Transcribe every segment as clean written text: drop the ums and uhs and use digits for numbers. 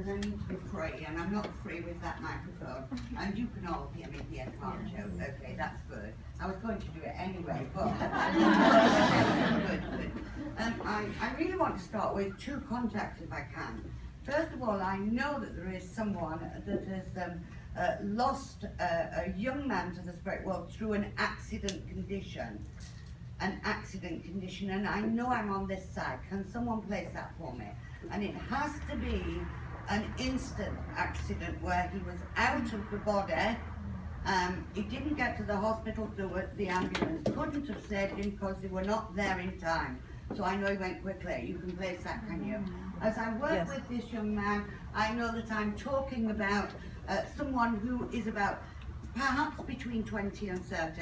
because I need to be free, and I'm not free with that microphone. And you can all hear me here, can't you? Okay, that's good. I was going to do it anyway, but good. I really want to start with two contacts if I can. First of all, I know that there is someone that has lost a young man to the spirit world through an accident condition. And I know I'm on this side. Can someone place that for me? And it has to be an instant accident where he was out of the body. He didn't get to the hospital, the ambulance couldn't have saved him because they were not there in time. So I know he went quickly. You can place that, can you? As I work with this young man, I know that I'm talking about someone who is about perhaps between 20 and 30.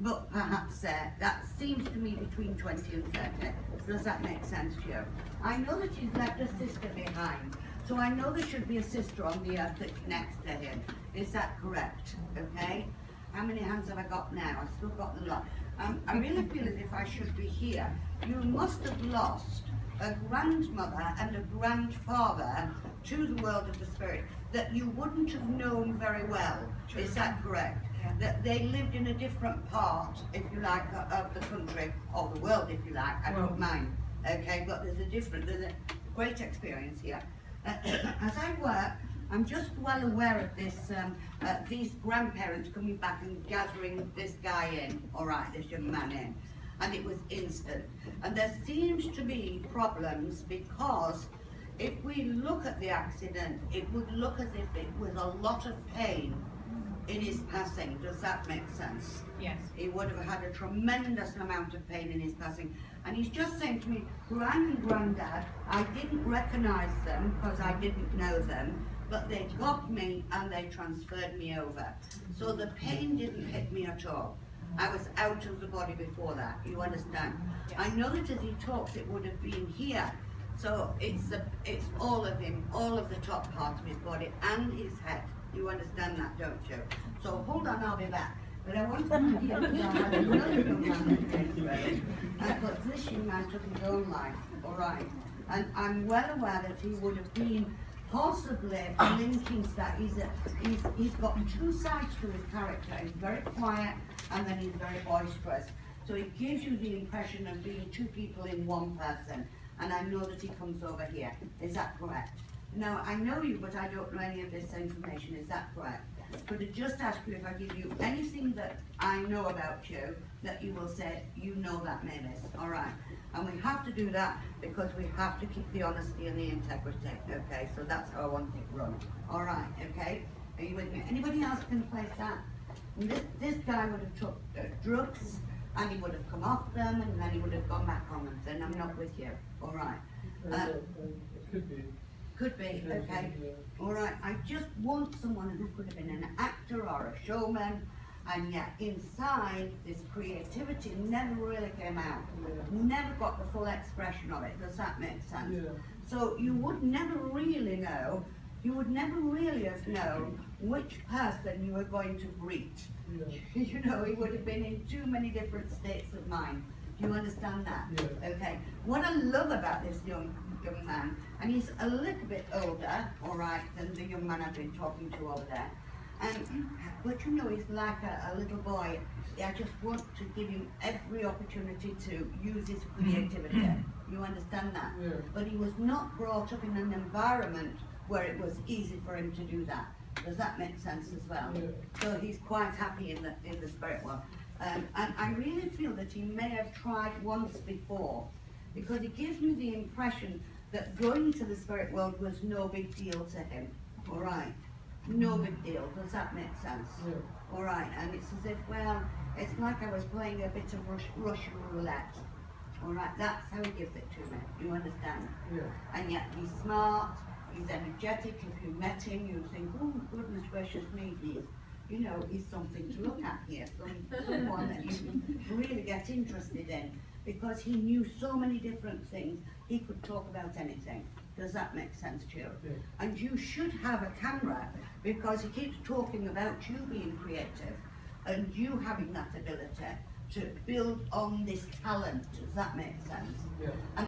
But perhaps that seems to me between 20 and 30. Does that make sense to you? I know that he's left a sister behind. So I know there should be a sister on the earth that connects to him. Is that correct? Okay? How many hands have I got now? I've still got a lot. I really feel as if I should be here. You must have lost a grandmother and a grandfather to the world of the spirit that you wouldn't have known very well. Is that correct? That they lived in a different part, if you like, of the country, or the world, if you like. I don't mind. Okay, but there's a great experience here. As I work, I'm just well aware of this, these grandparents coming back and gathering this guy in, all right, this young man in, and it was instant. And there seems to be problems because if we look at the accident, it would look as if it was a lot of pain in his passing. Does that make sense? Yes. He would have had a tremendous amount of pain in his passing. And he's just saying to me, Gran and Grandad, I didn't recognize them because I didn't know them, but they got me and they transferred me over. So the pain didn't hit me at all. I was out of the body before that, you understand? Yes. I know that as he talks it would have been here. So it's all of him, all of the top part of his body and his head. You understand that, don't you? So hold on, I'll be back. But I want to hear because I had another young man that came through. But this young man took his own life, all right? And I'm well aware that he would have been possibly linking that. He's got two sides to his character. He's very quiet and then he's very boisterous. So it gives you the impression of being two people in one person. And I know that he comes over here. Is that correct? Now, I know you, but I don't know any of this information. Is that correct? But I just ask you if I give you anything that I know about you, that you will say, you know that, Mavis. All right. And we have to do that because we have to keep the honesty and the integrity. Okay, so that's how I want it run. All right, okay? Are you with me? Anybody else can place that? And this guy would have took drugs, and he would have come off them, and then he would have gone back on them. Then I'm not with you. All right. Could be. Could be, okay. All right, I just want someone who could have been an actor or a showman, and yet inside this creativity never really came out. Never got the full expression of it. Does that make sense? Yeah. So you would never really know, you would never really have known which person you were going to greet. Yeah. You know, he would have been in too many different states of mind. Do you understand that? Yeah. Okay. What I love about this young man, and he's a little bit older, all right, than the young man I've been talking to over there. But you know, he's like a little boy. I just want to give him every opportunity to use his creativity. You understand that? Yeah. But he was not brought up in an environment where it was easy for him to do that. Does that make sense as well? Yeah. So he's quite happy in the spirit world. And I really feel that he may have tried once before, because it gives me the impression that going to the spirit world was no big deal to him. All right, no big deal. Does that make sense? Yeah. All right, and it's as if, well, it's like I was playing a bit of Russian roulette. All right, that's how he gives it to me. You understand? Yeah. And yet he's smart, he's energetic. If you met him, you think, oh goodness gracious me, he's something to look at here, someone that you can really get interested in, because he knew so many different things. He could talk about anything. Does that make sense to you? Yeah. And you should have a camera, because he keeps talking about you being creative and you having that ability to build on this talent. Does that make sense? Yeah. And